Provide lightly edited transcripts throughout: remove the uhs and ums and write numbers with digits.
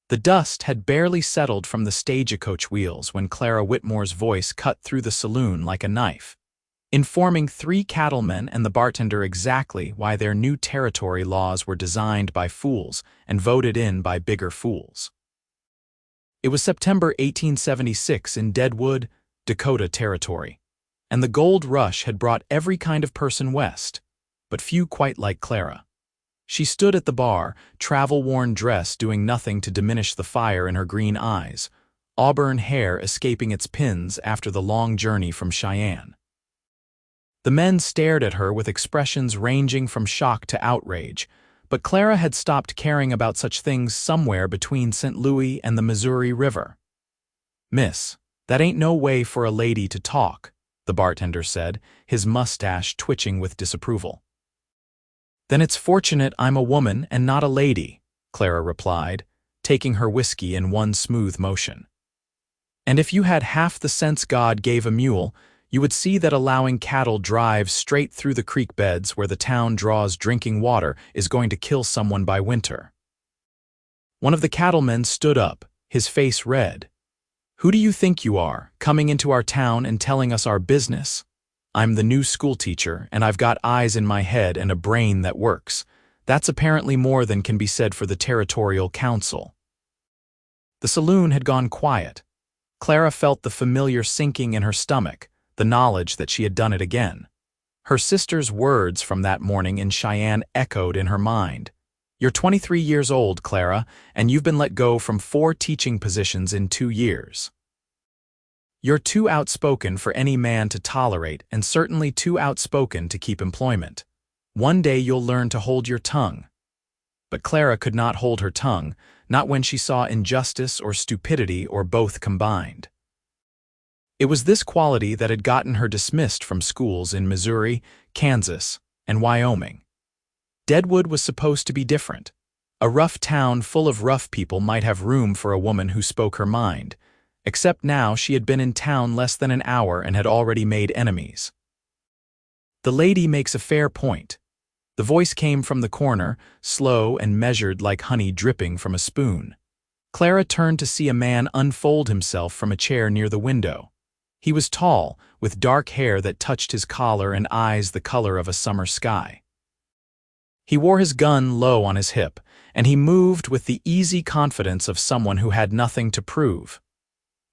The dust had barely settled from the stagecoach wheels when Clara Whitmore's voice cut through the saloon like a knife, informing three cattlemen and the bartender exactly why their new territory laws were designed by fools and voted in by bigger fools. It was September 1876 in Deadwood, Dakota Territory, and the gold rush had brought every kind of person west, but few quite like Clara. She stood at the bar, travel-worn dress doing nothing to diminish the fire in her green eyes, auburn hair escaping its pins after the long journey from Cheyenne. The men stared at her with expressions ranging from shock to outrage, but Clara had stopped caring about such things somewhere between St. Louis and the Missouri River. "Miss, that ain't no way for a lady to talk," the bartender said, his mustache twitching with disapproval. "Then it's fortunate I'm a woman and not a lady," Clara replied, taking her whiskey in one smooth motion. "And if you had half the sense God gave a mule, you would see that allowing cattle drive straight through the creek beds where the town draws drinking water is going to kill someone by winter." One of the cattlemen stood up, his face red. "Who do you think you are, coming into our town and telling us our business? I'm the new schoolteacher, and I've got eyes in my head and a brain that works. That's apparently more than can be said for the territorial council." The saloon had gone quiet. Clara felt the familiar sinking in her stomach, the knowledge that she had done it again. Her sister's words from that morning in Cheyenne echoed in her mind. "You're 23 years old, Clara, and you've been let go from 4 teaching positions in 2 years. You're too outspoken for any man to tolerate and certainly too outspoken to keep employment. One day you'll learn to hold your tongue." But Clara could not hold her tongue, not when she saw injustice or stupidity or both combined. It was this quality that had gotten her dismissed from schools in Missouri, Kansas, and Wyoming. Deadwood was supposed to be different. A rough town full of rough people might have room for a woman who spoke her mind, except now she had been in town less than an hour and had already made enemies. "The lady makes a fair point." The voice came from the corner, slow and measured like honey dripping from a spoon. Clara turned to see a man unfold himself from a chair near the window. He was tall, with dark hair that touched his collar and eyes the color of a summer sky. He wore his gun low on his hip, and he moved with the easy confidence of someone who had nothing to prove.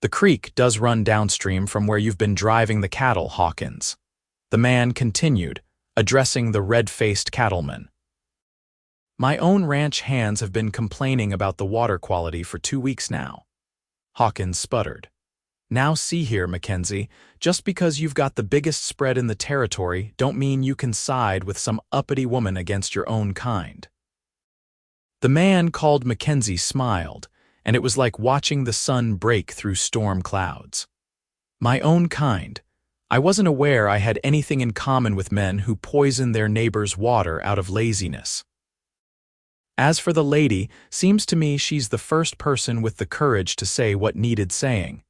"The creek does run downstream from where you've been driving the cattle, Hawkins," the man continued, addressing the red-faced cattleman. "My own ranch hands have been complaining about the water quality for 2 weeks now." Hawkins sputtered. "Now see here, Mackenzie, just because you've got the biggest spread in the territory don't mean you can side with some uppity woman against your own kind." The man called Mackenzie smiled, and it was like watching the sun break through storm clouds. "My own kind. I wasn't aware I had anything in common with men who poison their neighbor's water out of laziness. As for the lady, seems to me she's the first person with the courage to say what needed saying."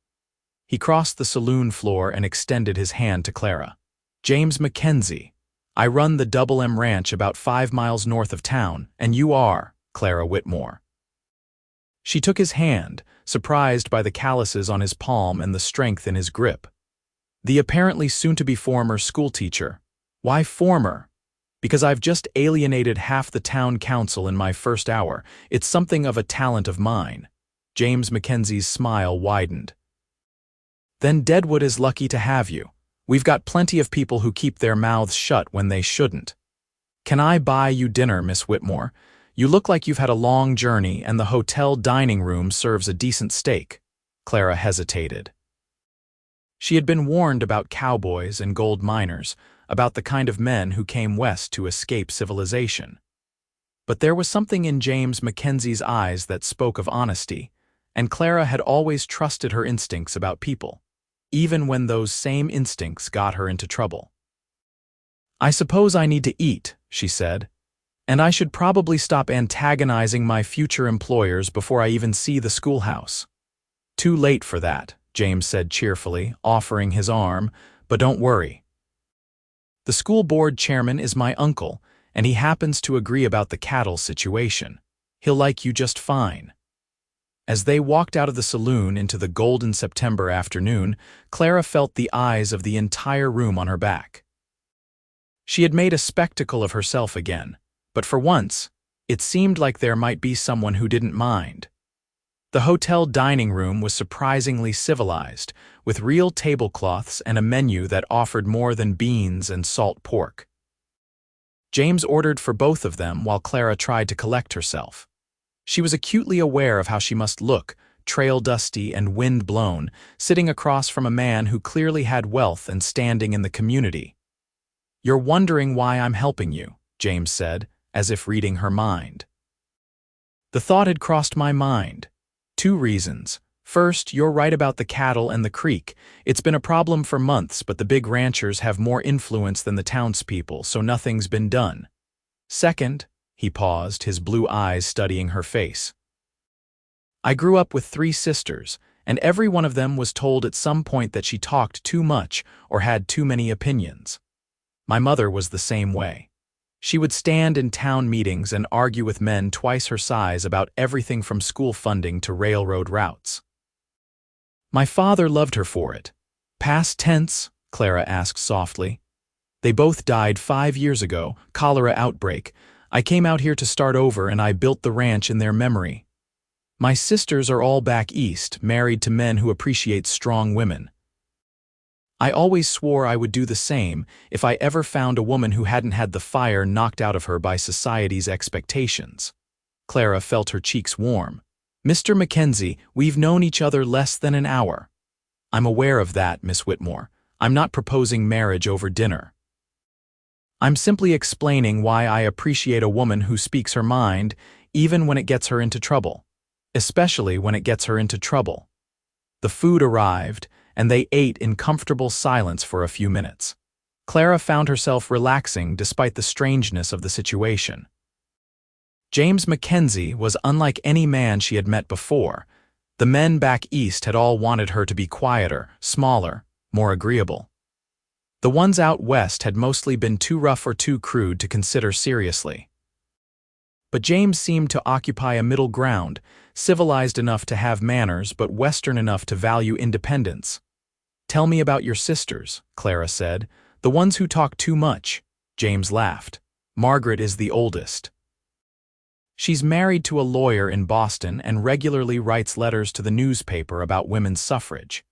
He crossed the saloon floor and extended his hand to Clara. "James Mackenzie. I run the Double M Ranch about 5 miles north of town, and you are Clara Whitmore." She took his hand, surprised by the calluses on his palm and the strength in his grip. "The apparently soon-to-be former schoolteacher. Why former? Because I've just alienated half the town council in my first hour. It's something of a talent of mine." James Mackenzie's smile widened. "Then Deadwood is lucky to have you. We've got plenty of people who keep their mouths shut when they shouldn't. Can I buy you dinner, Miss Whitmore? You look like you've had a long journey and the hotel dining room serves a decent steak." Clara hesitated. She had been warned about cowboys and gold miners, about the kind of men who came west to escape civilization. But there was something in James Mackenzie's eyes that spoke of honesty, and Clara had always trusted her instincts about people, even when those same instincts got her into trouble. "I suppose I need to eat," she said, "and I should probably stop antagonizing my future employers before I even see the schoolhouse." "Too late for that," James said cheerfully, offering his arm, "but don't worry. The school board chairman is my uncle, and he happens to agree about the cattle situation. He'll like you just fine." As they walked out of the saloon into the golden September afternoon, Clara felt the eyes of the entire room on her back. She had made a spectacle of herself again, but for once, it seemed like there might be someone who didn't mind. The hotel dining room was surprisingly civilized, with real tablecloths and a menu that offered more than beans and salt pork. James ordered for both of them while Clara tried to collect herself. She was acutely aware of how she must look, trail-dusty and wind-blown, sitting across from a man who clearly had wealth and standing in the community. "You're wondering why I'm helping you," James said, as if reading her mind. The thought had crossed my mind. 2 reasons. First, you're right about the cattle and the creek. It's been a problem for months, but the big ranchers have more influence than the townspeople, so nothing's been done. Second, he paused, his blue eyes studying her face. I grew up with 3 sisters, and every one of them was told at some point that she talked too much or had too many opinions. My mother was the same way. She would stand in town meetings and argue with men twice her size about everything from school funding to railroad routes. My father loved her for it. Past tense? Clara asked softly. They both died 5 years ago, cholera outbreak. I came out here to start over and I built the ranch in their memory. My sisters are all back east, married to men who appreciate strong women. I always swore I would do the same if I ever found a woman who hadn't had the fire knocked out of her by society's expectations. Clara felt her cheeks warm. Mr. Mackenzie, we've known each other less than an hour. I'm aware of that, Miss Whitmore. I'm not proposing marriage over dinner. I'm simply explaining why I appreciate a woman who speaks her mind, even when it gets her into trouble. Especially when it gets her into trouble. The food arrived, and they ate in comfortable silence for a few minutes. Clara found herself relaxing despite the strangeness of the situation. James Mackenzie was unlike any man she had met before. The men back east had all wanted her to be quieter, smaller, more agreeable. The ones out west had mostly been too rough or too crude to consider seriously. But James seemed to occupy a middle ground, civilized enough to have manners but Western enough to value independence. "Tell me about your sisters," Clara said. "The ones who talk too much." James laughed. "Margaret is the oldest. She's married to a lawyer in Boston and regularly writes letters to the newspaper about women's suffrage.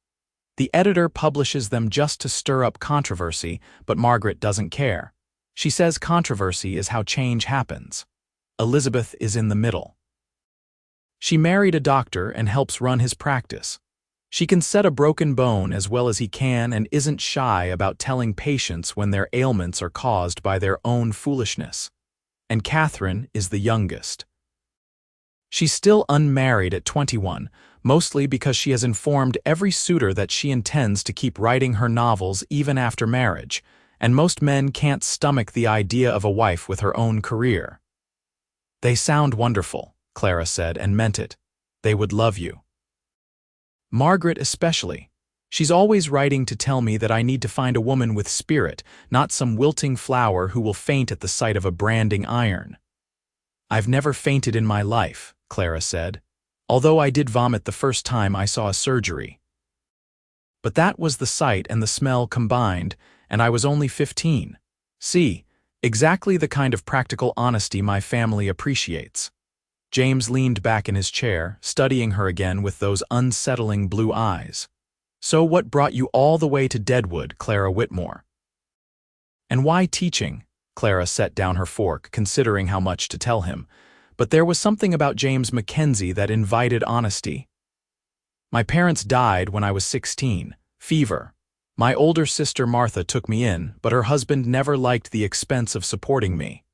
The editor publishes them just to stir up controversy, but Margaret doesn't care. She says controversy is how change happens. Elizabeth is in the middle. She married a doctor and helps run his practice. She can set a broken bone as well as he can and isn't shy about telling patients when their ailments are caused by their own foolishness. And Catherine is the youngest. She's still unmarried at 21, mostly because she has informed every suitor that she intends to keep writing her novels even after marriage, and most men can't stomach the idea of a wife with her own career. "They sound wonderful," Clara said, and meant it. "They would love you." Margaret especially. She's always writing to tell me that I need to find a woman with spirit, not some wilting flower who will faint at the sight of a branding iron. "I've never fainted in my life," Clara said, "although I did vomit the first time I saw a surgery. But that was the sight and the smell combined, and I was only 15. See, exactly the kind of practical honesty my family appreciates." James leaned back in his chair, studying her again with those unsettling blue eyes. "So what brought you all the way to Deadwood, Clara Whitmore?" "And why teaching?" Clara set down her fork, considering how much to tell him. But there was something about James Mackenzie that invited honesty. "My parents died when I was 16. Fever. My older sister Martha took me in, but her husband never liked the expense of supporting me.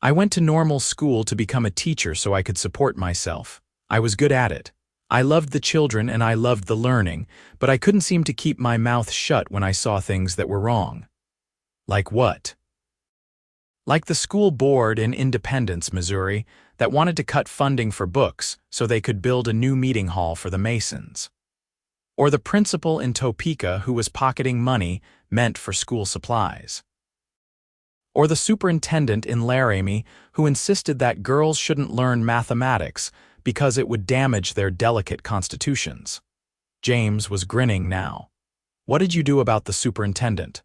I went to normal school to become a teacher so I could support myself. I was good at it. I loved the children and I loved the learning, but I couldn't seem to keep my mouth shut when I saw things that were wrong." "Like what?" "Like the school board in Independence, Missouri, that wanted to cut funding for books so they could build a new meeting hall for the Masons. Or the principal in Topeka who was pocketing money meant for school supplies. Or the superintendent in Laramie who insisted that girls shouldn't learn mathematics because it would damage their delicate constitutions. James was grinning now. What did you do about the superintendent?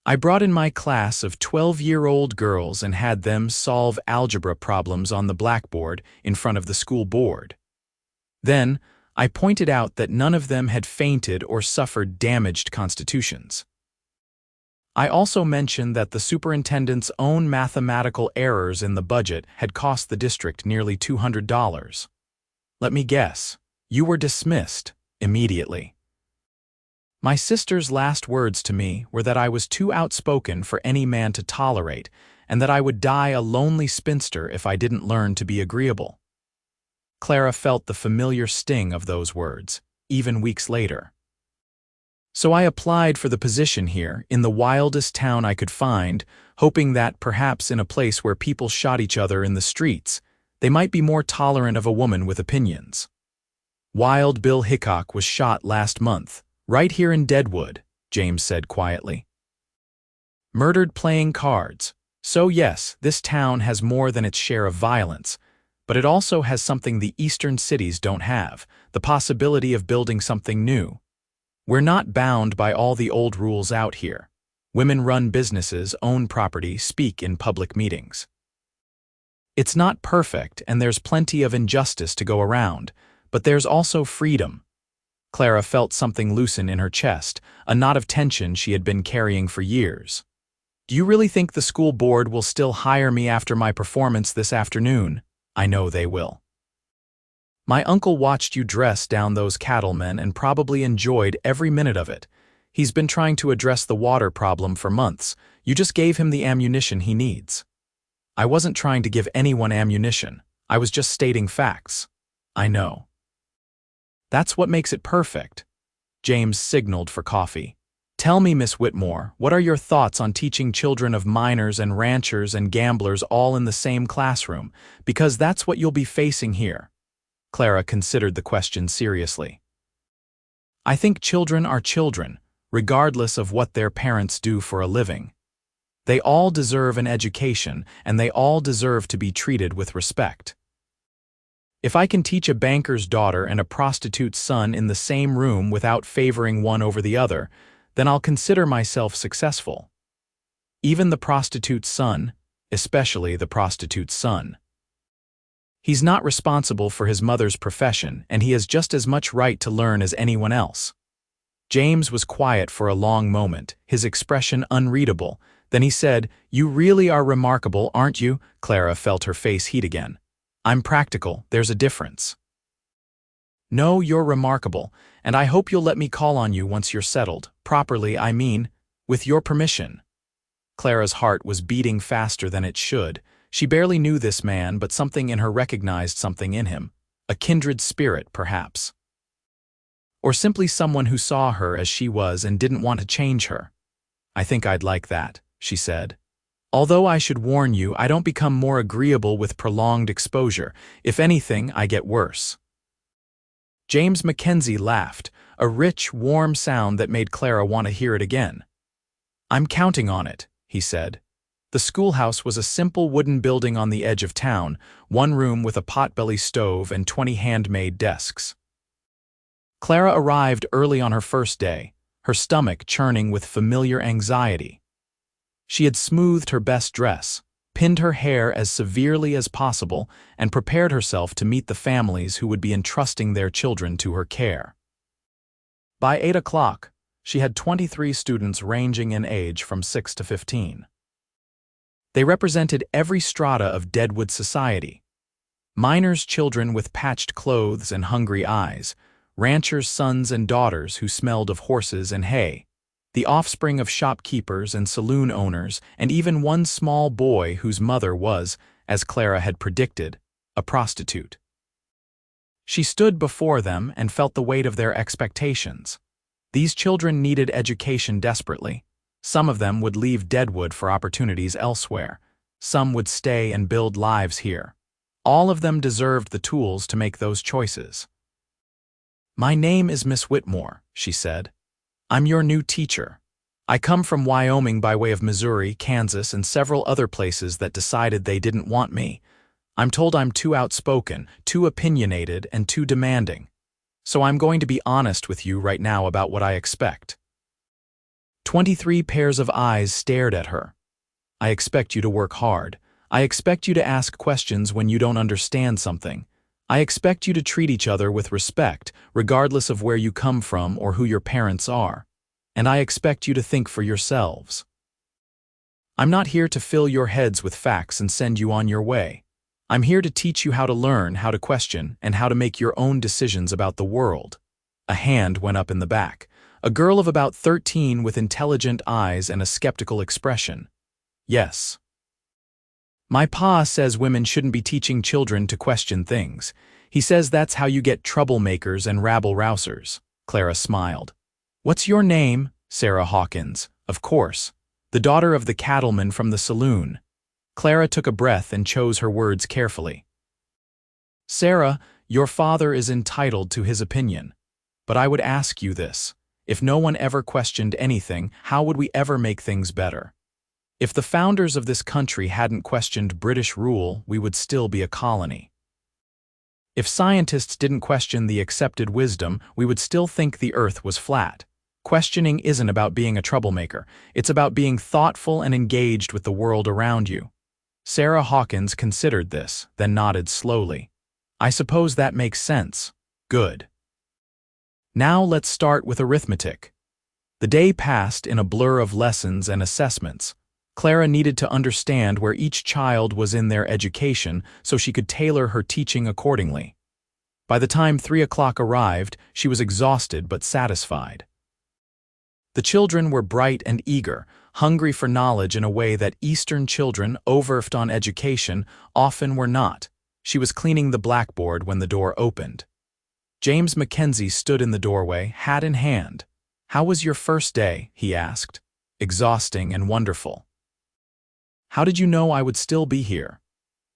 I brought in my class of 12-year-old girls and had them solve algebra problems on the blackboard in front of the school board. Then, I pointed out that none of them had fainted or suffered damaged constitutions. I also mentioned that the superintendent's own mathematical errors in the budget had cost the district nearly $200. Let me guess, you were dismissed immediately. My sister's last words to me were that I was too outspoken for any man to tolerate, and that I would die a lonely spinster if I didn't learn to be agreeable. Clara felt the familiar sting of those words, even weeks later. So I applied for the position here, in the wildest town I could find, hoping that perhaps in a place where people shot each other in the streets, they might be more tolerant of a woman with opinions. Wild Bill Hickok was shot last month, right here in Deadwood, James said quietly. Murdered playing cards. So yes, this town has more than its share of violence, but it also has something the eastern cities don't have, the possibility of building something new. We're not bound by all the old rules out here. Women run businesses, own property, speak in public meetings. It's not perfect, and there's plenty of injustice to go around, but there's also freedom. Clara felt something loosen in her chest, a knot of tension she had been carrying for years. Do you really think the school board will still hire me after my performance this afternoon? I know they will. My uncle watched you dress down those cattlemen and probably enjoyed every minute of it. He's been trying to address the water problem for months. You just gave him the ammunition he needs. I wasn't trying to give anyone ammunition. I was just stating facts. I know. That's what makes it perfect. James signaled for coffee. Tell me, Miss Whitmore, what are your thoughts on teaching children of miners and ranchers and gamblers all in the same classroom, because that's what you'll be facing here. Clara considered the question seriously. I think children are children, regardless of what their parents do for a living. They all deserve an education, and they all deserve to be treated with respect. If I can teach a banker's daughter and a prostitute's son in the same room without favoring one over the other, then I'll consider myself successful. Even the prostitute's son, especially the prostitute's son. He's not responsible for his mother's profession, and he has just as much right to learn as anyone else. James was quiet for a long moment, his expression unreadable. Then he said, "You really are remarkable, aren't you?" Clara felt her face heat again. "I'm practical, there's a difference." "No, you're remarkable, and I hope you'll let me call on you once you're settled. Properly, I mean, with your permission." Clara's heart was beating faster than it should. She barely knew this man, but something in her recognized something in him. A kindred spirit, perhaps. Or simply someone who saw her as she was and didn't want to change her. "I think I'd like that," she said. "Although I should warn you, I don't become more agreeable with prolonged exposure. If anything, I get worse." James Mackenzie laughed, a rich, warm sound that made Clara want to hear it again. "I'm counting on it," he said. The schoolhouse was a simple wooden building on the edge of town, one room with a potbelly stove and 20 handmade desks. Clara arrived early on her first day, her stomach churning with familiar anxiety. She had smoothed her best dress, pinned her hair as severely as possible, and prepared herself to meet the families who would be entrusting their children to her care. By 8 o'clock, she had 23 students ranging in age from 6 to 15. They represented every strata of Deadwood society. Miners' children with patched clothes and hungry eyes, ranchers' sons and daughters who smelled of horses and hay, the offspring of shopkeepers and saloon owners, and even one small boy whose mother was, as Clara had predicted, a prostitute. She stood before them and felt the weight of their expectations. These children needed education desperately. Some of them would leave Deadwood for opportunities elsewhere. Some would stay and build lives here. All of them deserved the tools to make those choices. "My name is Miss Whitmore," she said. "I'm your new teacher. I come from Wyoming by way of Missouri, Kansas, and several other places that decided they didn't want me. I'm told I'm too outspoken, too opinionated, and too demanding. So I'm going to be honest with you right now about what I expect." 23 pairs of eyes stared at her. "I expect you to work hard. I expect you to ask questions when you don't understand something. I expect you to treat each other with respect, regardless of where you come from or who your parents are. And I expect you to think for yourselves. I'm not here to fill your heads with facts and send you on your way. I'm here to teach you how to learn, how to question, and how to make your own decisions about the world." A hand went up in the back. A girl of about 13 with intelligent eyes and a skeptical expression. "Yes. My pa says women shouldn't be teaching children to question things. He says that's how you get troublemakers and rabble-rousers." Clara smiled. "What's your name?" "Sarah Hawkins, of course. The daughter of the cattleman from the saloon." Clara took a breath and chose her words carefully. "Sarah, your father is entitled to his opinion. But I would ask you this. If no one ever questioned anything, how would we ever make things better? If the founders of this country hadn't questioned British rule, we would still be a colony. If scientists didn't question the accepted wisdom, we would still think the earth was flat. Questioning isn't about being a troublemaker. It's about being thoughtful and engaged with the world around you." Sarah Hawkins considered this, then nodded slowly. "I suppose that makes sense. Good. Now let's start with arithmetic." The day passed in a blur of lessons and assessments. Clara needed to understand where each child was in their education so she could tailor her teaching accordingly. By the time 3 o'clock arrived, she was exhausted but satisfied. The children were bright and eager, hungry for knowledge in a way that Eastern children, overfed on education, often were not. She was cleaning the blackboard when the door opened. James Mackenzie stood in the doorway, hat in hand. "How was your first day?" he asked. "Exhausting and wonderful." "How did you know I would still be here?"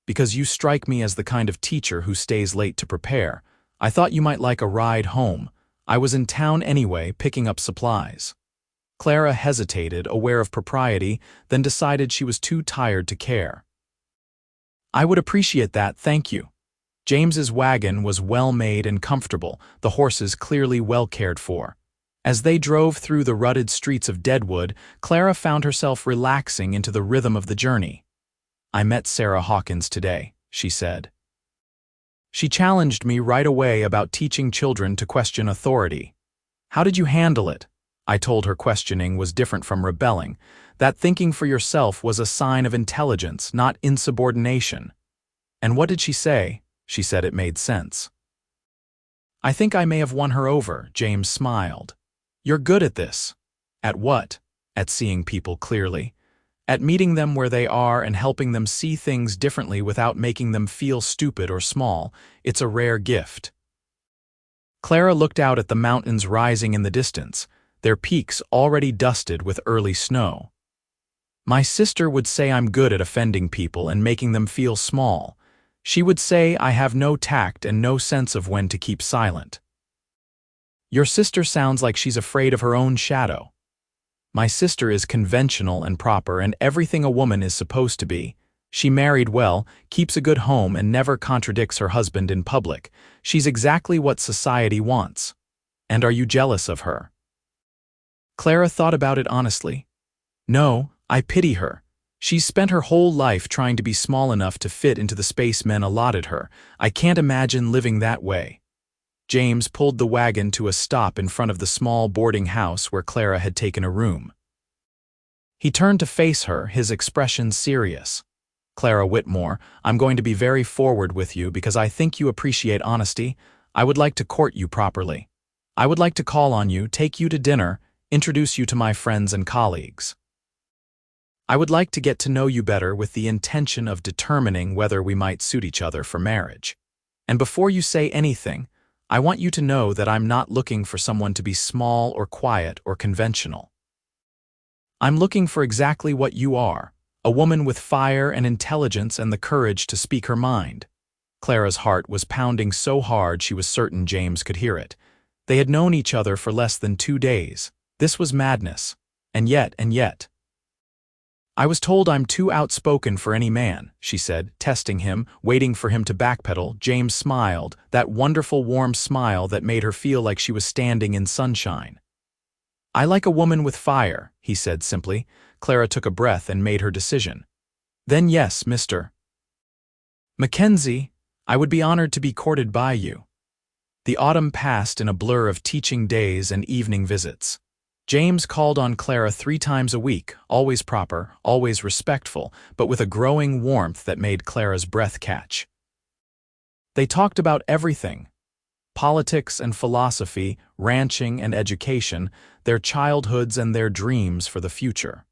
"Because you strike me as the kind of teacher who stays late to prepare. I thought you might like a ride home. I was in town anyway, picking up supplies." Clara hesitated, aware of propriety, then decided she was too tired to care. "I would appreciate that, thank you." James's wagon was well made and comfortable, the horses clearly well cared for. As they drove through the rutted streets of Deadwood, Clara found herself relaxing into the rhythm of the journey. "I met Sarah Hawkins today," she said. "She challenged me right away about teaching children to question authority. How did you handle it?" I told her questioning was different from rebelling, that thinking for yourself was a sign of intelligence, not insubordination. "And what did she say?" She said it made sense. "I think I may have won her over," James smiled. "You're good at this." "At what?" "At seeing people clearly. At meeting them where they are and helping them see things differently without making them feel stupid or small. It's a rare gift." Clara looked out at the mountains rising in the distance, their peaks already dusted with early snow. "My sister would say I'm good at offending people and making them feel small. She would say I have no tact and no sense of when to keep silent." "Your sister sounds like she's afraid of her own shadow." "My sister is conventional and proper and everything a woman is supposed to be. She married well, keeps a good home, and never contradicts her husband in public. She's exactly what society wants. And are you jealous of her?" Clara thought about it honestly. "No, I pity her. She's spent her whole life trying to be small enough to fit into the space men allotted her. I can't imagine living that way." James pulled the wagon to a stop in front of the small boarding house where Clara had taken a room. He turned to face her, his expression serious. "Clara Whitmore, I'm going to be very forward with you because I think you appreciate honesty. I would like to court you properly. I would like to call on you, take you to dinner, introduce you to my friends and colleagues. I would like to get to know you better with the intention of determining whether we might suit each other for marriage. And before you say anything, I want you to know that I'm not looking for someone to be small or quiet or conventional. I'm looking for exactly what you are, a woman with fire and intelligence and the courage to speak her mind." Clara's heart was pounding so hard she was certain James could hear it. They had known each other for less than 2 days. This was madness. And yet. I was told I'm too outspoken for any man, she said, testing him, waiting for him to backpedal. James smiled, that wonderful warm smile that made her feel like she was standing in sunshine. I like a woman with fire, he said simply. Clara took a breath and made her decision. Then yes, Mr. Mackenzie, I would be honored to be courted by you. The autumn passed in a blur of teaching days and evening visits. James called on Clara 3 times a week, always proper, always respectful, but with a growing warmth that made Clara's breath catch. They talked about everything: politics and philosophy, ranching and education, their childhoods and their dreams for the future.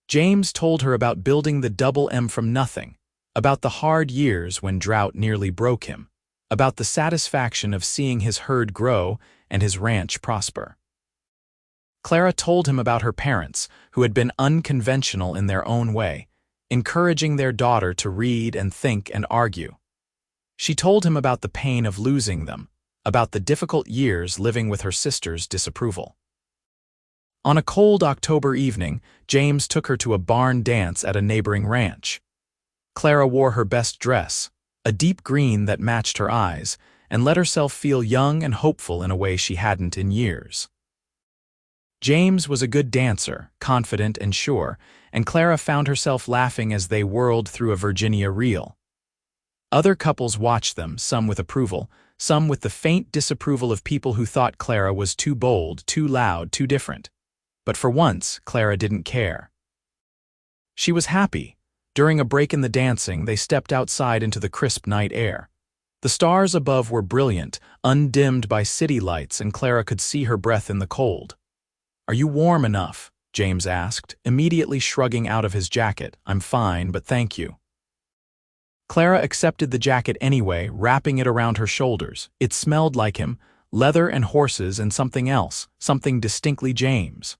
James told her about building the Double M from nothing, about the hard years when drought nearly broke him, about the satisfaction of seeing his herd grow and his ranch prosper. Clara told him about her parents, who had been unconventional in their own way, encouraging their daughter to read and think and argue. She told him about the pain of losing them, about the difficult years living with her sister's disapproval. On a cold October evening, James took her to a barn dance at a neighboring ranch. Clara wore her best dress, a deep green that matched her eyes, and let herself feel young and hopeful in a way she hadn't in years. James was a good dancer, confident and sure, and Clara found herself laughing as they whirled through a Virginia reel. Other couples watched them, some with approval, some with the faint disapproval of people who thought Clara was too bold, too loud, too different. But for once, Clara didn't care. She was happy. During a break in the dancing, they stepped outside into the crisp night air. The stars above were brilliant, undimmed by city lights, and Clara could see her breath in the cold. "Are you warm enough?" James asked, immediately shrugging out of his jacket. "I'm fine, but thank you." Clara accepted the jacket anyway, wrapping it around her shoulders. It smelled like him, leather and horses and something else, something distinctly James.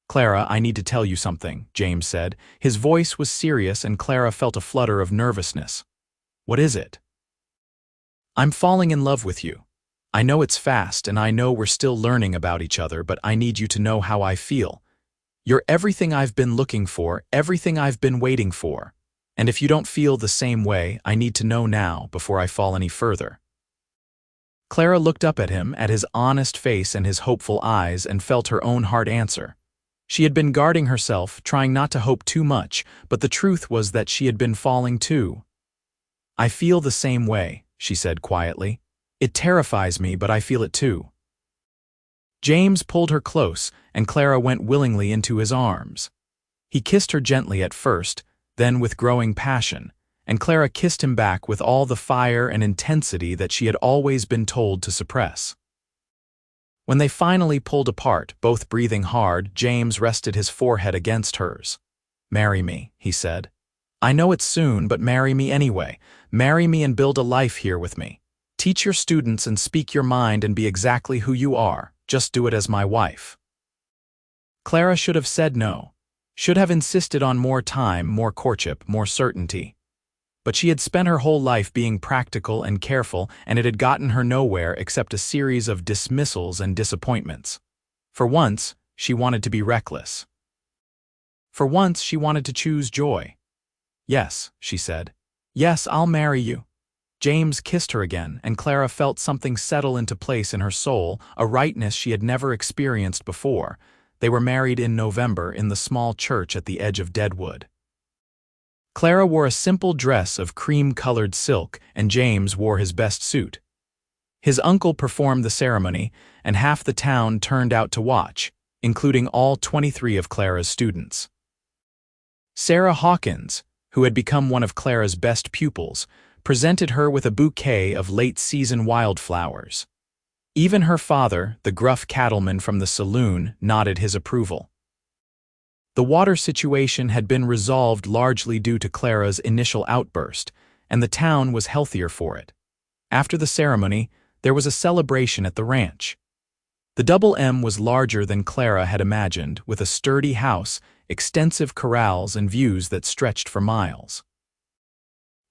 "Clara, I need to tell you something," James said. His voice was serious and Clara felt a flutter of nervousness. "What is it?" "I'm falling in love with you. I know it's fast and I know we're still learning about each other, but I need you to know how I feel. You're everything I've been looking for, everything I've been waiting for. And if you don't feel the same way, I need to know now before I fall any further." Clara looked up at him, at his honest face and his hopeful eyes, and felt her own heart answer. She had been guarding herself, trying not to hope too much, but the truth was that she had been falling too. "I feel the same way," she said quietly. "It terrifies me, but I feel it too." James pulled her close, and Clara went willingly into his arms. He kissed her gently at first, then with growing passion, and Clara kissed him back with all the fire and intensity that she had always been told to suppress. When they finally pulled apart, both breathing hard, James rested his forehead against hers. "Marry me," he said. "I know it's soon, but marry me anyway. Marry me and build a life here with me. Teach your students and speak your mind and be exactly who you are. Just do it as my wife." Clara should have said no, should have insisted on more time, more courtship, more certainty. But she had spent her whole life being practical and careful, and it had gotten her nowhere except a series of dismissals and disappointments. For once, she wanted to be reckless. For once, she wanted to choose joy. "Yes," she said. "Yes, I'll marry you." James kissed her again, and Clara felt something settle into place in her soul, a rightness she had never experienced before. They were married in November in the small church at the edge of Deadwood. Clara wore a simple dress of cream-colored silk, and James wore his best suit. His uncle performed the ceremony, and half the town turned out to watch, including all 23 of Clara's students. Sarah Hawkins, who had become one of Clara's best pupils, presented her with a bouquet of late-season wildflowers. Even her father, the gruff cattleman from the saloon, nodded his approval. The water situation had been resolved largely due to Clara's initial outburst, and the town was healthier for it. After the ceremony, there was a celebration at the ranch. The Double M was larger than Clara had imagined, with a sturdy house, extensive corrals, and views that stretched for miles.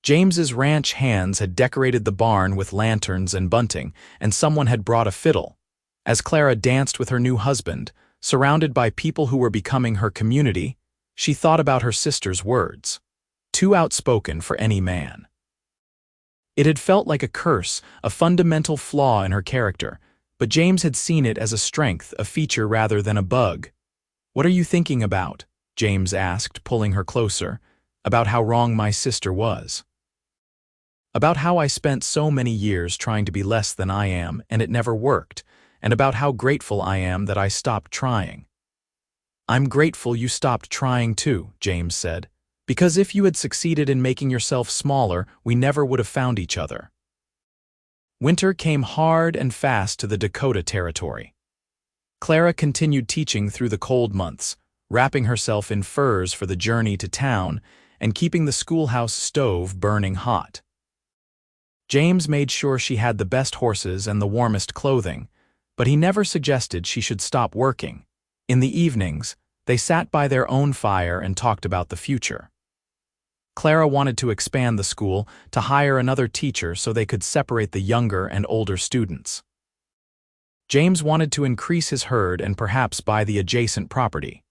James's ranch hands had decorated the barn with lanterns and bunting, and someone had brought a fiddle. As Clara danced with her new husband, surrounded by people who were becoming her community, She thought about her sister's words. Too outspoken for any man. It had felt like a curse, a fundamental flaw in her character, but James had seen it as a strength, a feature rather than a bug. "What are you thinking about?" James asked, pulling her closer. "About how wrong my sister was. About how I spent so many years trying to be less than I am, and it never worked, and about how grateful I am that I stopped trying." "I'm grateful you stopped trying too," James said, "because if you had succeeded in making yourself smaller, we never would have found each other." Winter came hard and fast to the Dakota Territory. Clara continued teaching through the cold months, wrapping herself in furs for the journey to town and keeping the schoolhouse stove burning hot. James made sure she had the best horses and the warmest clothing, but he never suggested she should stop working. In the evenings, they sat by their own fire and talked about the future. Clara wanted to expand the school, to hire another teacher so they could separate the younger and older students. James wanted to increase his herd and perhaps buy the adjacent property.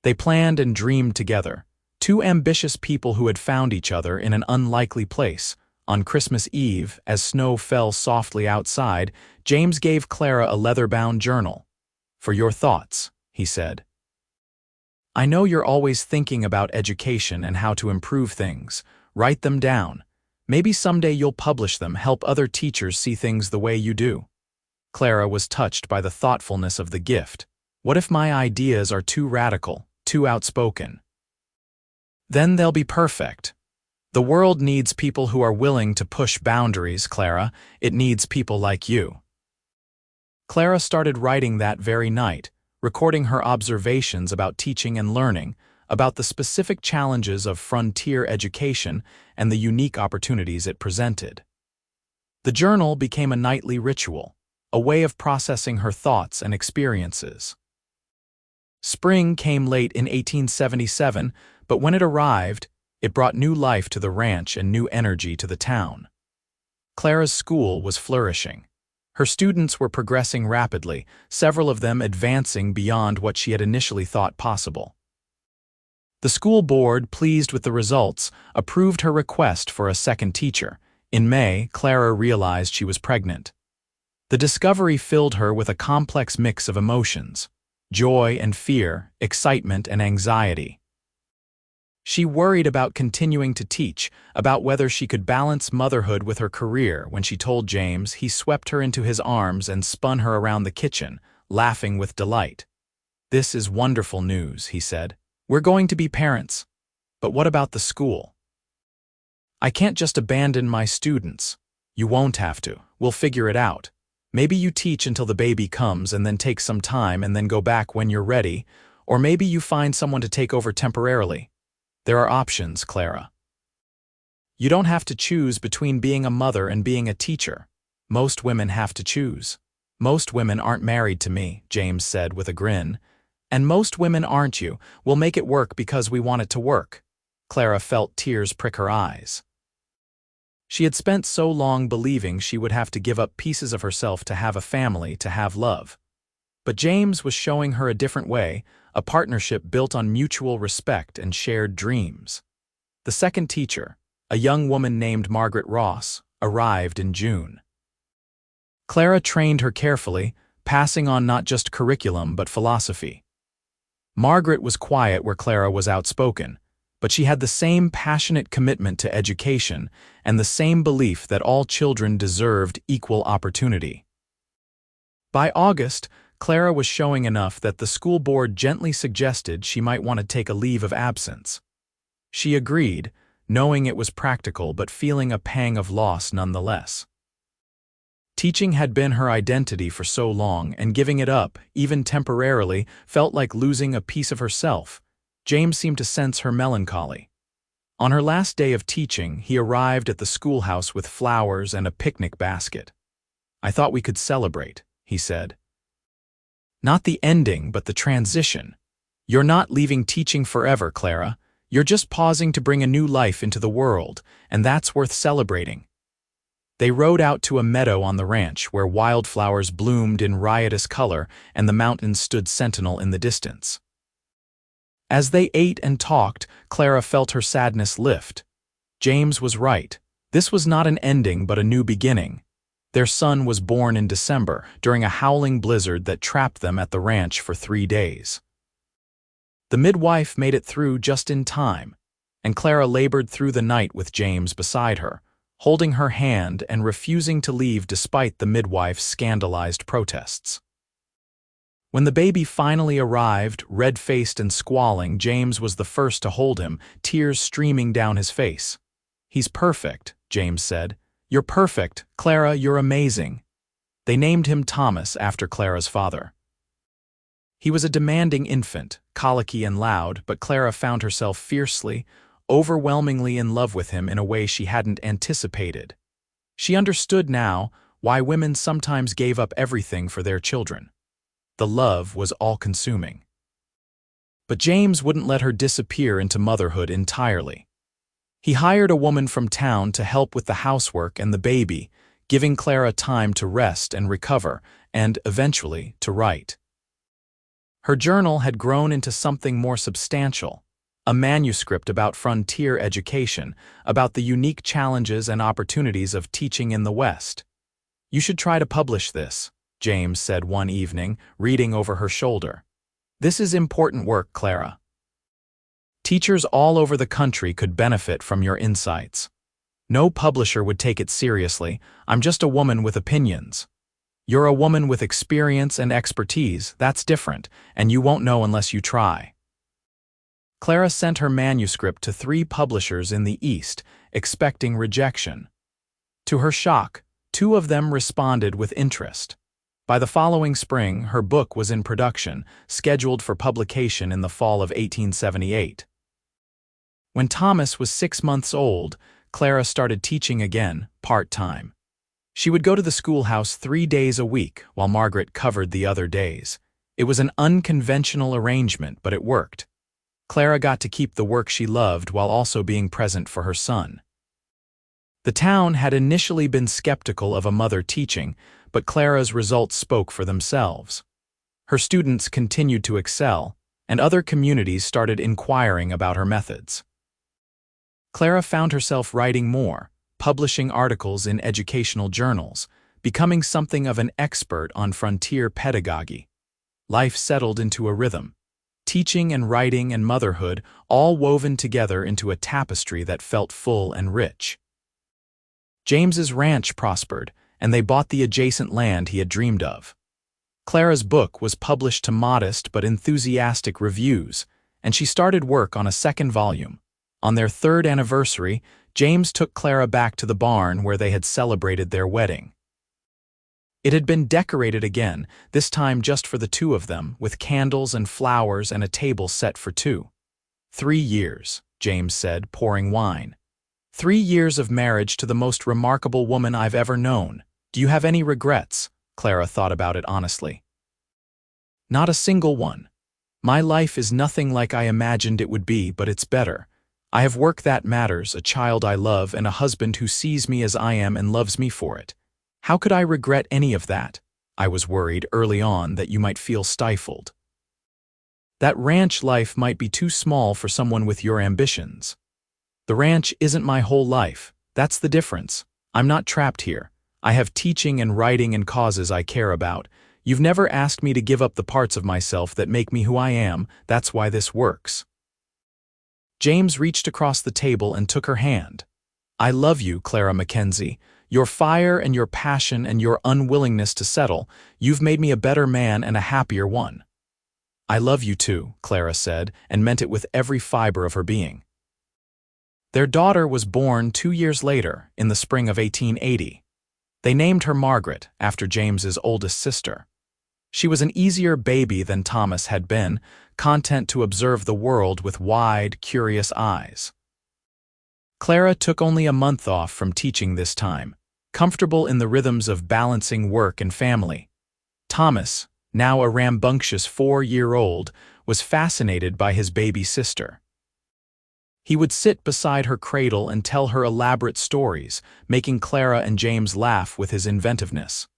They planned and dreamed together, two ambitious people who had found each other in an unlikely place. On Christmas Eve, as snow fell softly outside, James gave Clara a leather-bound journal. "For your thoughts," he said. "I know you're always thinking about education and how to improve things. Write them down. Maybe someday you'll publish them, help other teachers see things the way you do." Clara was touched by the thoughtfulness of the gift. "What if my ideas are too radical, too outspoken?" "Then they'll be perfect. The world needs people who are willing to push boundaries, Clara. It needs people like you." Clara started writing that very night, recording her observations about teaching and learning, about the specific challenges of frontier education and the unique opportunities it presented. The journal became a nightly ritual, a way of processing her thoughts and experiences. Spring came late in 1877, but when it arrived, it brought new life to the ranch and new energy to the town. Clara's school was flourishing. Her students were progressing rapidly, several of them advancing beyond what she had initially thought possible. The school board, pleased with the results, approved her request for a second teacher. In May, Clara realized she was pregnant. The discovery filled her with a complex mix of emotions: joy and fear, excitement and anxiety. She worried about continuing to teach, about whether she could balance motherhood with her career. When she told James, he swept her into his arms and spun her around the kitchen, laughing with delight. "This is wonderful news," he said. "We're going to be parents. But what about the school?" "I can't just abandon my students." "You won't have to. We'll figure it out. Maybe you teach until the baby comes and then take some time and then go back when you're ready, or maybe you find someone to take over temporarily. There are options, Clara. You don't have to choose between being a mother and being a teacher. Most women have to choose." "Most women aren't married to me," James said with a grin. "And most women aren't you. We'll make it work because we want it to work." Clara felt tears prick her eyes. She had spent so long believing she would have to give up pieces of herself to have a family, to have love. But James was showing her a different way, a partnership built on mutual respect and shared dreams. The second teacher, a young woman named Margaret Ross, arrived in June. Clara trained her carefully, passing on not just curriculum but philosophy. Margaret was quiet where Clara was outspoken, but she had the same passionate commitment to education and the same belief that all children deserved equal opportunity. By August, Clara was showing enough that the school board gently suggested she might want to take a leave of absence. She agreed, knowing it was practical but feeling a pang of loss nonetheless. Teaching had been her identity for so long, and giving it up, even temporarily, felt like losing a piece of herself. James seemed to sense her melancholy. On her last day of teaching, he arrived at the schoolhouse with flowers and a picnic basket. "I thought we could celebrate," he said. "Not the ending, but the transition. You're not leaving teaching forever, Clara. You're just pausing to bring a new life into the world, and that's worth celebrating." They rode out to a meadow on the ranch where wildflowers bloomed in riotous color and the mountains stood sentinel in the distance. As they ate and talked, Clara felt her sadness lift. James was right. This was not an ending but a new beginning. Their son was born in December, during a howling blizzard that trapped them at the ranch for 3 days. The midwife made it through just in time, and Clara labored through the night with James beside her, holding her hand and refusing to leave despite the midwife's scandalized protests. When the baby finally arrived, red-faced and squalling, James was the first to hold him, tears streaming down his face. "He's perfect," James said. "You're perfect, Clara, you're amazing." They named him Thomas after Clara's father. He was a demanding infant, colicky and loud, but Clara found herself fiercely, overwhelmingly in love with him in a way she hadn't anticipated. She understood now why women sometimes gave up everything for their children. The love was all-consuming. But James wouldn't let her disappear into motherhood entirely. He hired a woman from town to help with the housework and the baby, giving Clara time to rest and recover, and, eventually, to write. Her journal had grown into something more substantial, a manuscript about frontier education, about the unique challenges and opportunities of teaching in the West. "You should try to publish this," James said one evening, reading over her shoulder. "This is important work, Clara. Teachers all over the country could benefit from your insights. No publisher would take it seriously. I'm just a woman with opinions. You're a woman with experience and expertise. That's different, and you won't know unless you try." Clara sent her manuscript to 3 publishers in the East, expecting rejection. To her shock, 2 of them responded with interest. By the following spring, her book was in production, scheduled for publication in the fall of 1878. When Thomas was 6 months old, Clara started teaching again, part-time. She would go to the schoolhouse 3 days a week, while Margaret covered the other days. It was an unconventional arrangement, but it worked. Clara got to keep the work she loved while also being present for her son. The town had initially been skeptical of a mother teaching, but Clara's results spoke for themselves. Her students continued to excel, and other communities started inquiring about her methods. Clara found herself writing more, publishing articles in educational journals, becoming something of an expert on frontier pedagogy. Life settled into a rhythm. Teaching and writing and motherhood all woven together into a tapestry that felt full and rich. James's ranch prospered, and they bought the adjacent land he had dreamed of. Clara's book was published to modest but enthusiastic reviews, and she started work on a 2nd volume. On their 3rd anniversary, James took Clara back to the barn where they had celebrated their wedding. It had been decorated again, this time just for the 2 of them, with candles and flowers and a table set for 2. 3 years, James said, pouring wine. 3 years of marriage to the most remarkable woman I've ever known. Do you have any regrets? Clara thought about it honestly. Not a single one. My life is nothing like I imagined it would be, but it's better. I have work that matters, a child I love, and a husband who sees me as I am and loves me for it. How could I regret any of that? I was worried early on that you might feel stifled. That ranch life might be too small for someone with your ambitions. The ranch isn't my whole life. That's the difference. I'm not trapped here. I have teaching and writing and causes I care about. You've never asked me to give up the parts of myself that make me who I am. That's why this works. James reached across the table and took her hand. I love you, Clara Mackenzie. Your fire and your passion and your unwillingness to settle, you've made me a better man and a happier one. I love you too, Clara said, and meant it with every fiber of her being. Their daughter was born 2 years later, in the spring of 1880. They named her Margaret, after James's oldest sister. She was an easier baby than Thomas had been, content to observe the world with wide, curious eyes. Clara took only a month off from teaching this time, comfortable in the rhythms of balancing work and family. Thomas, now a rambunctious 4-year-old, was fascinated by his baby sister. He would sit beside her cradle and tell her elaborate stories, making Clara and James laugh with his inventiveness.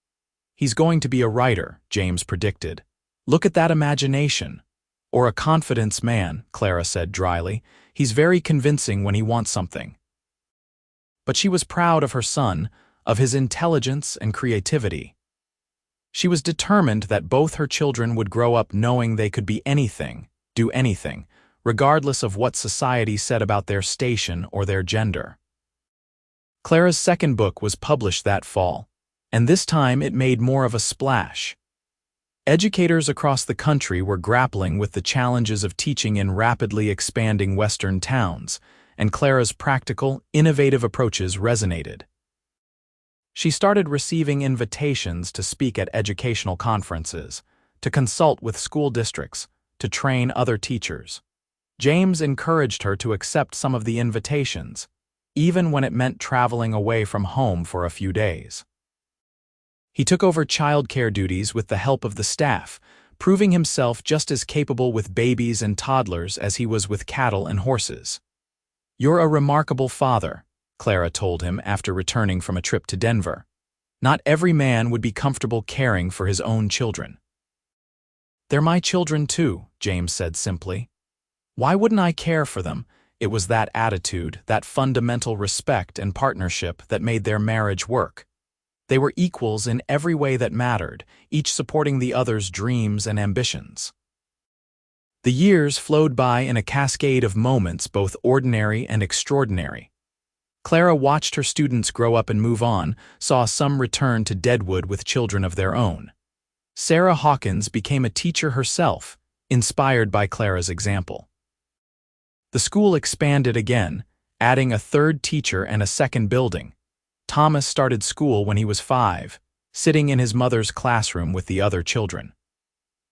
He's going to be a writer, James predicted. Look at that imagination. Or a confidence man, Clara said dryly. He's very convincing when he wants something. But she was proud of her son, of his intelligence and creativity. She was determined that both her children would grow up knowing they could be anything, do anything, regardless of what society said about their station or their gender. Clara's second book was published that fall, and this time it made more of a splash. Educators across the country were grappling with the challenges of teaching in rapidly expanding Western towns, and Clara's practical, innovative approaches resonated. She started receiving invitations to speak at educational conferences, to consult with school districts, to train other teachers. James encouraged her to accept some of the invitations, even when it meant traveling away from home for a few days. He took over childcare duties with the help of the staff, proving himself just as capable with babies and toddlers as he was with cattle and horses. "You're a remarkable father," Clara told him after returning from a trip to Denver. "Not every man would be comfortable caring for his own children." "They're my children too," James said simply. "Why wouldn't I care for them?" It was that attitude, that fundamental respect and partnership that made their marriage work. They were equals in every way that mattered, each supporting the other's dreams and ambitions. The years flowed by in a cascade of moments both ordinary and extraordinary. Clara watched her students grow up and move on, saw some return to Deadwood with children of their own. Sarah Hawkins became a teacher herself, inspired by Clara's example. The school expanded again, adding a third teacher and a second building. Thomas started school when he was 5, sitting in his mother's classroom with the other children.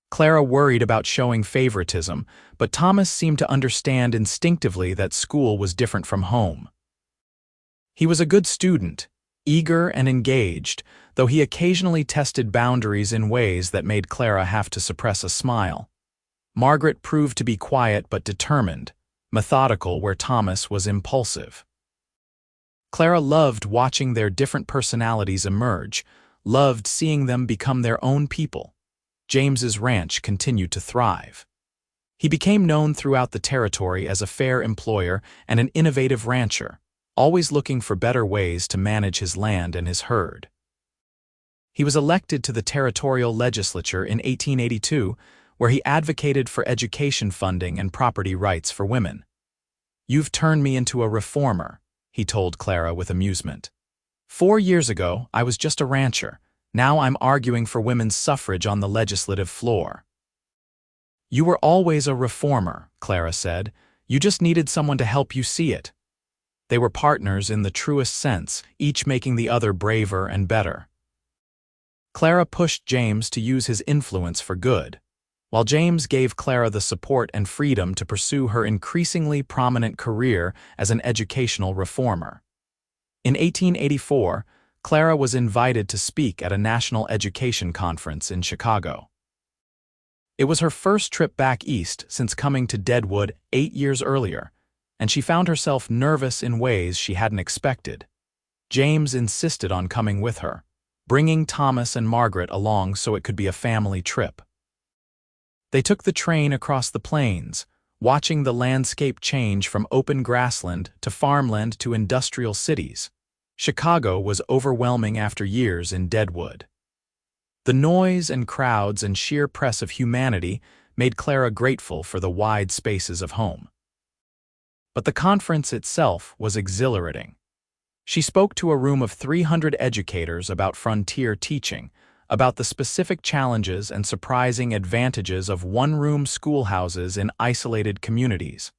Clara worried about showing favoritism, but Thomas seemed to understand instinctively that school was different from home. He was a good student, eager and engaged, though he occasionally tested boundaries in ways that made Clara have to suppress a smile. Margaret proved to be quiet but determined, methodical where Thomas was impulsive. Clara loved watching their different personalities emerge, loved seeing them become their own people. James's ranch continued to thrive. He became known throughout the territory as a fair employer and an innovative rancher, always looking for better ways to manage his land and his herd. He was elected to the territorial legislature in 1882, where he advocated for education funding and property rights for women. "You've turned me into a reformer," he told Clara with amusement. 4 years ago, I was just a rancher. Now I'm arguing for women's suffrage on the legislative floor." "You were always a reformer," Clara said. "You just needed someone to help you see it." They were partners in the truest sense, each making the other braver and better. Clara pushed James to use his influence for good, while James gave Clara the support and freedom to pursue her increasingly prominent career as an educational reformer. In 1884, Clara was invited to speak at a national education conference in Chicago. It was her first trip back east since coming to Deadwood 8 years earlier, and she found herself nervous in ways she hadn't expected. James insisted on coming with her, bringing Thomas and Margaret along so it could be a family trip. They took the train across the plains, watching the landscape change from open grassland to farmland to industrial cities. Chicago was overwhelming after years in Deadwood. The noise and crowds and sheer press of humanity made Clara grateful for the wide spaces of home. But the conference itself was exhilarating. She spoke to a room of 300 educators about frontier teaching, about the specific challenges and surprising advantages of one-room schoolhouses in isolated communities.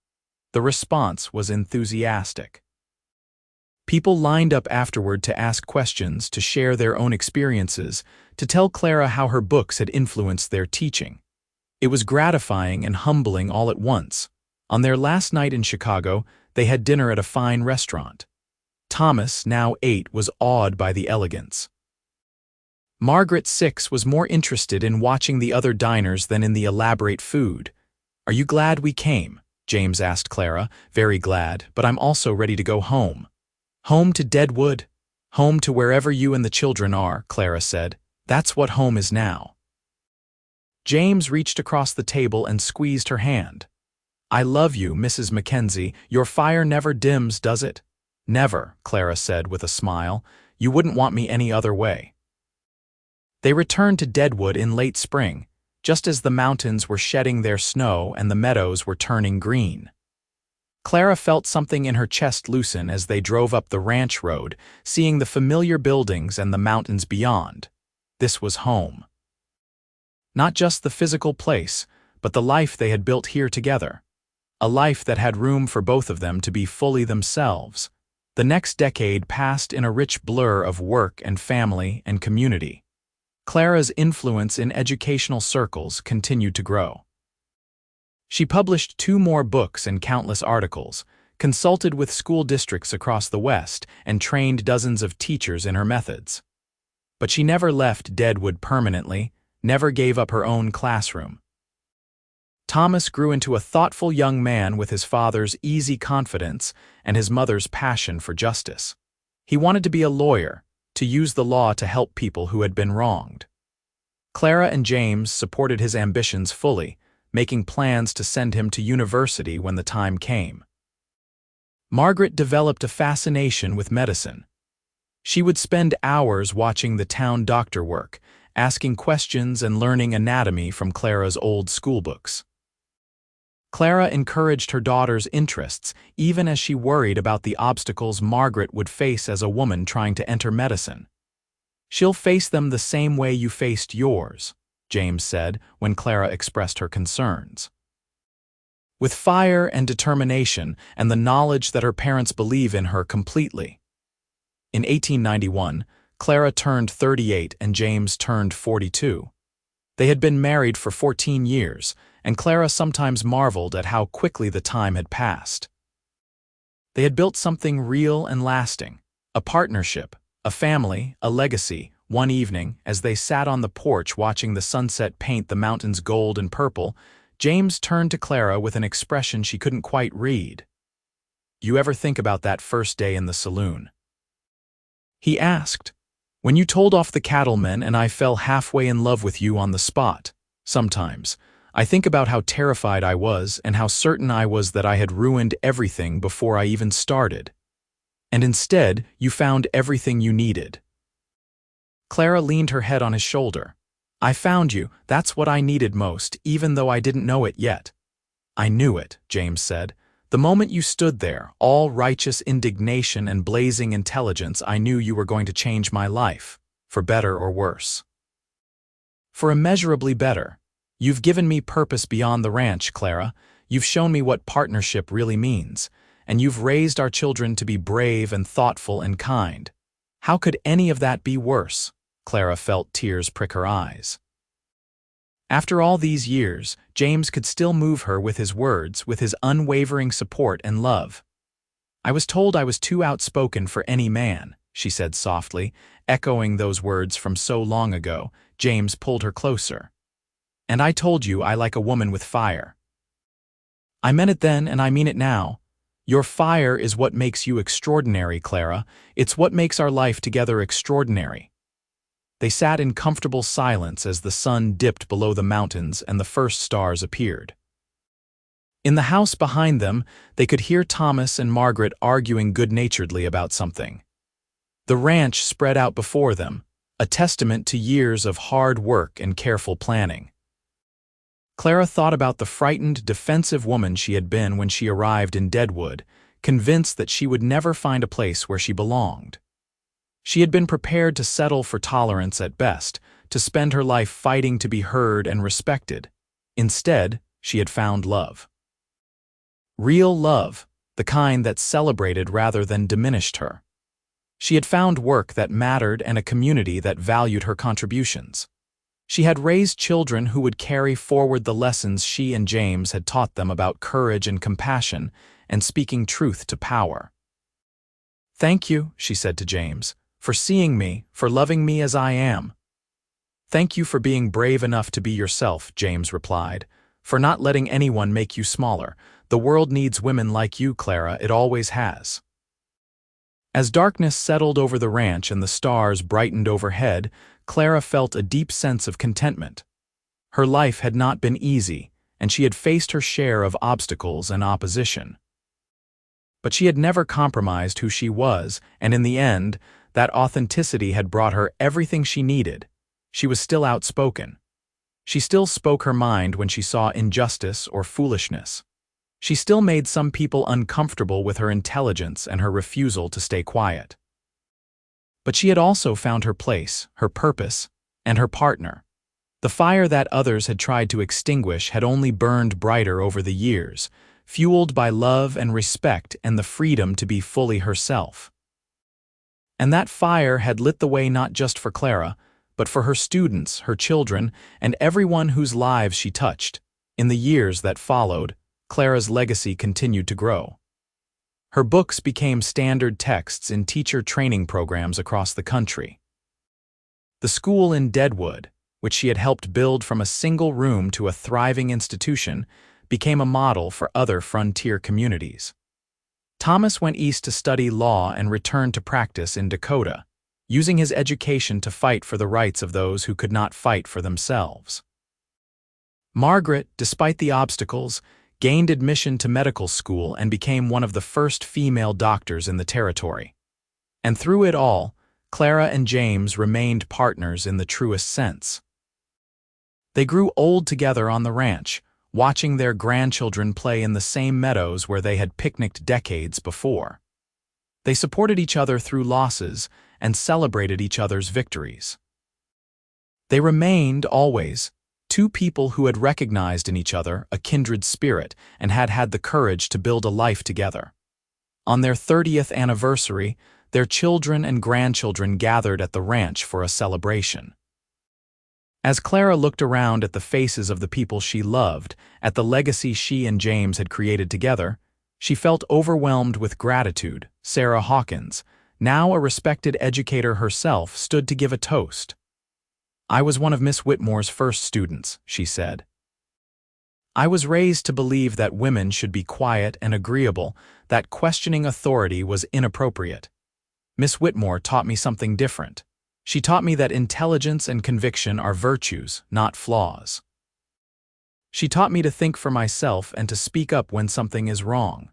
The response was enthusiastic. People lined up afterward to ask questions, to share their own experiences, to tell Clara how her books had influenced their teaching. It was gratifying and humbling all at once. On their last night in Chicago, they had dinner at a fine restaurant. Thomas, now 8, was awed by the elegance. Margaret, 6, was more interested in watching the other diners than in the elaborate food. "Are you glad we came?" James asked Clara. "Very glad, but I'm also ready to go home." "Home to Deadwood?" "Home to wherever you and the children are," Clara said. "That's what home is now." James reached across the table and squeezed her hand. "I love you, Mrs. Mackenzie. Your fire never dims, does it?" "Never," Clara said with a smile. "You wouldn't want me any other way." They returned to Deadwood in late spring, just as the mountains were shedding their snow and the meadows were turning green. Clara felt something in her chest loosen as they drove up the ranch road, seeing the familiar buildings and the mountains beyond. This was home. Not just the physical place, but the life they had built here together. A life that had room for both of them to be fully themselves. The next decade passed in a rich blur of work and family and community. Clara's influence in educational circles continued to grow. She published 2 more books and countless articles, consulted with school districts across the West, and trained dozens of teachers in her methods. But she never left Deadwood permanently, never gave up her own classroom. Thomas grew into a thoughtful young man with his father's easy confidence and his mother's passion for justice. He wanted to be a lawyer, to use the law to help people who had been wronged. Clara and James supported his ambitions fully, making plans to send him to university when the time came. Margaret developed a fascination with medicine. She would spend hours watching the town doctor work, asking questions and learning anatomy from Clara's old schoolbooks. Clara encouraged her daughter's interests, even as she worried about the obstacles Margaret would face as a woman trying to enter medicine. "She'll face them the same way you faced yours," James said when Clara expressed her concerns. With fire and determination and the knowledge that her parents believe in her completely. In 1891, Clara turned 38 and James turned 42. They had been married for 14 years, and Clara sometimes marveled at how quickly the time had passed. They had built something real and lasting, a partnership, a family, a legacy. One evening, as they sat on the porch watching the sunset paint the mountains gold and purple, James turned to Clara with an expression she couldn't quite read. "You ever think about that first day in the saloon?" he asked. "When you told off the cattlemen and I fell halfway in love with you on the spot. Sometimes I think about how terrified I was and how certain I was that I had ruined everything before I even started. And instead, you found everything you needed." Clara leaned her head on his shoulder. "I found you, that's what I needed most, even though I didn't know it yet." "I knew it," James said. "The moment you stood there, all righteous indignation and blazing intelligence, I knew you were going to change my life, for better or worse." "For immeasurably better. You've given me purpose beyond the ranch, Clara. You've shown me what partnership really means, and you've raised our children to be brave and thoughtful and kind. How could any of that be worse?" Clara felt tears prick her eyes. After all these years, James could still move her with his words, with his unwavering support and love. "I was told I was too outspoken for any man," she said softly, echoing those words from so long ago. James pulled her closer. "And I told you I like a woman with fire. I meant it then and I mean it now. Your fire is what makes you extraordinary, Clara. It's what makes our life together extraordinary." They sat in comfortable silence as the sun dipped below the mountains and the first stars appeared. In the house behind them, they could hear Thomas and Margaret arguing good-naturedly about something. The ranch spread out before them, a testament to years of hard work and careful planning. Clara thought about the frightened, defensive woman she had been when she arrived in Deadwood, convinced that she would never find a place where she belonged. She had been prepared to settle for tolerance at best, to spend her life fighting to be heard and respected. Instead, she had found love. Real love, the kind that celebrated rather than diminished her. She had found work that mattered and a community that valued her contributions. She had raised children who would carry forward the lessons she and James had taught them about courage and compassion and speaking truth to power. "Thank you," she said to James, "for seeing me, for loving me as I am." "Thank you for being brave enough to be yourself," James replied, "for not letting anyone make you smaller. The world needs women like you, Clara, it always has." As darkness settled over the ranch and the stars brightened overhead, Clara felt a deep sense of contentment. Her life had not been easy, and she had faced her share of obstacles and opposition. But she had never compromised who she was, and in the end, that authenticity had brought her everything she needed. She was still outspoken. She still spoke her mind when she saw injustice or foolishness. She still made some people uncomfortable with her intelligence and her refusal to stay quiet. But she had also found her place, her purpose, and her partner. The fire that others had tried to extinguish had only burned brighter over the years, fueled by love and respect and the freedom to be fully herself. And that fire had lit the way not just for Clara, but for her students, her children, and everyone whose lives she touched. In the years that followed, Clara's legacy continued to grow. Her books became standard texts in teacher training programs across the country. The school in Deadwood, which she had helped build from a single room to a thriving institution, became a model for other frontier communities. Thomas went east to study law and returned to practice in Dakota, using his education to fight for the rights of those who could not fight for themselves. Margaret, despite the obstacles, gained admission to medical school and became one of the first female doctors in the territory. And through it all, Clara and James remained partners in the truest sense. They grew old together on the ranch, watching their grandchildren play in the same meadows where they had picnicked decades before. They supported each other through losses and celebrated each other's victories. They remained, always, two people who had recognized in each other a kindred spirit and had had the courage to build a life together. On their 30th anniversary, their children and grandchildren gathered at the ranch for a celebration. As Clara looked around at the faces of the people she loved, at the legacy she and James had created together, she felt overwhelmed with gratitude. Sarah Hawkins, now a respected educator herself, stood to give a toast. "I was one of Miss Whitmore's first students," she said. "I was raised to believe that women should be quiet and agreeable, that questioning authority was inappropriate. Miss Whitmore taught me something different. She taught me that intelligence and conviction are virtues, not flaws. She taught me to think for myself and to speak up when something is wrong.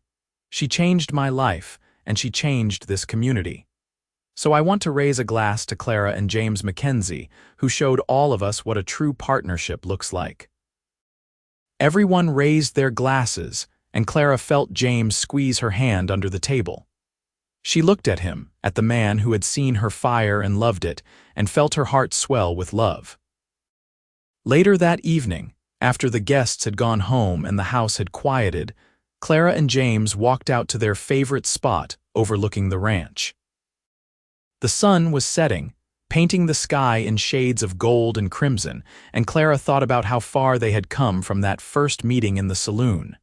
She changed my life, and she changed this community. So I want to raise a glass to Clara and James Mackenzie, who showed all of us what a true partnership looks like." Everyone raised their glasses, and Clara felt James squeeze her hand under the table. She looked at him, at the man who had seen her fire and loved it, and felt her heart swell with love. Later that evening, after the guests had gone home and the house had quieted, Clara and James walked out to their favorite spot overlooking the ranch. The sun was setting, painting the sky in shades of gold and crimson, and Clara thought about how far they had come from that first meeting in the saloon.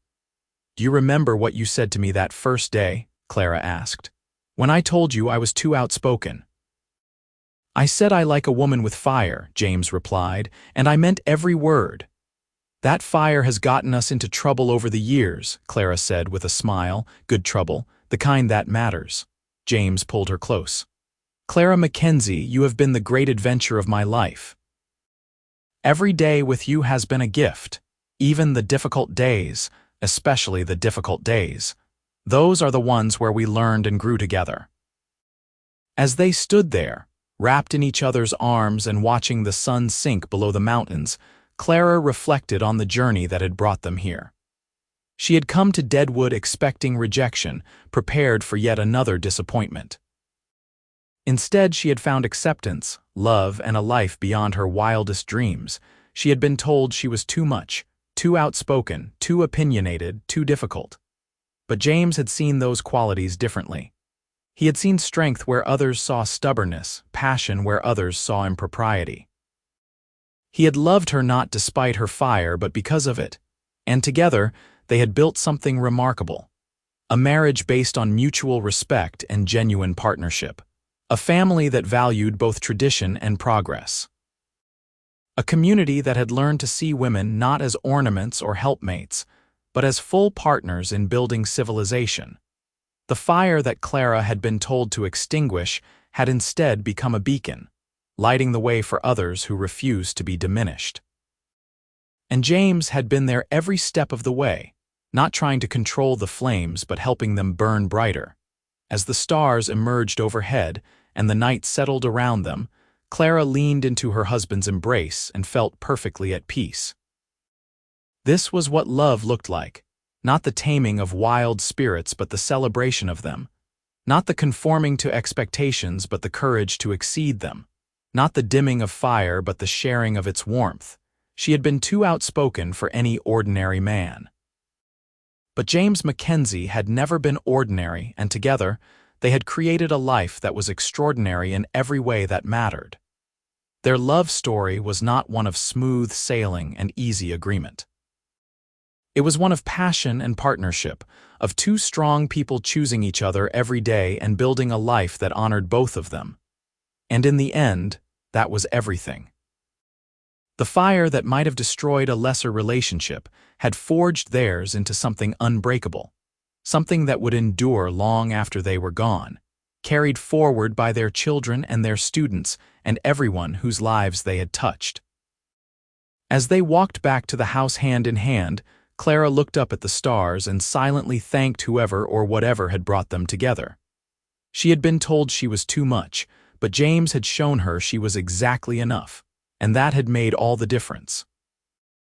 "Do you remember what you said to me that first day?" Clara asked. "When I told you I was too outspoken." "I said I like a woman with fire," James replied, "and I meant every word." "That fire has gotten us into trouble over the years," Clara said with a smile. "Good trouble, the kind that matters." James pulled her close. "Clara Mackenzie, you have been the great adventure of my life. Every day with you has been a gift, even the difficult days, especially the difficult days. Those are the ones where we learned and grew together." As they stood there, wrapped in each other's arms and watching the sun sink below the mountains, Clara reflected on the journey that had brought them here. She had come to Deadwood expecting rejection, prepared for yet another disappointment. Instead, she had found acceptance, love, and a life beyond her wildest dreams. She had been told she was too much, too outspoken, too opinionated, too difficult. But James had seen those qualities differently. He had seen strength where others saw stubbornness, passion where others saw impropriety. He had loved her not despite her fire but because of it, and together they had built something remarkable. A marriage based on mutual respect and genuine partnership. A family that valued both tradition and progress. A community that had learned to see women not as ornaments or helpmates, but as full partners in building civilization. The fire that Clara had been told to extinguish had instead become a beacon, lighting the way for others who refused to be diminished. And James had been there every step of the way, not trying to control the flames but helping them burn brighter. As the stars emerged overhead and the night settled around them, Clara leaned into her husband's embrace and felt perfectly at peace. This was what love looked like, not the taming of wild spirits but the celebration of them, not the conforming to expectations but the courage to exceed them, not the dimming of fire but the sharing of its warmth. She had been too outspoken for any ordinary man. But James Mackenzie had never been ordinary, and together, they had created a life that was extraordinary in every way that mattered. Their love story was not one of smooth sailing and easy agreement. It was one of passion and partnership, of two strong people choosing each other every day and building a life that honored both of them. And in the end, that was everything. The fire that might have destroyed a lesser relationship had forged theirs into something unbreakable, something that would endure long after they were gone, carried forward by their children and their students and everyone whose lives they had touched. As they walked back to the house hand in hand, Clara looked up at the stars and silently thanked whoever or whatever had brought them together. She had been told she was too much, but James had shown her she was exactly enough, and that had made all the difference.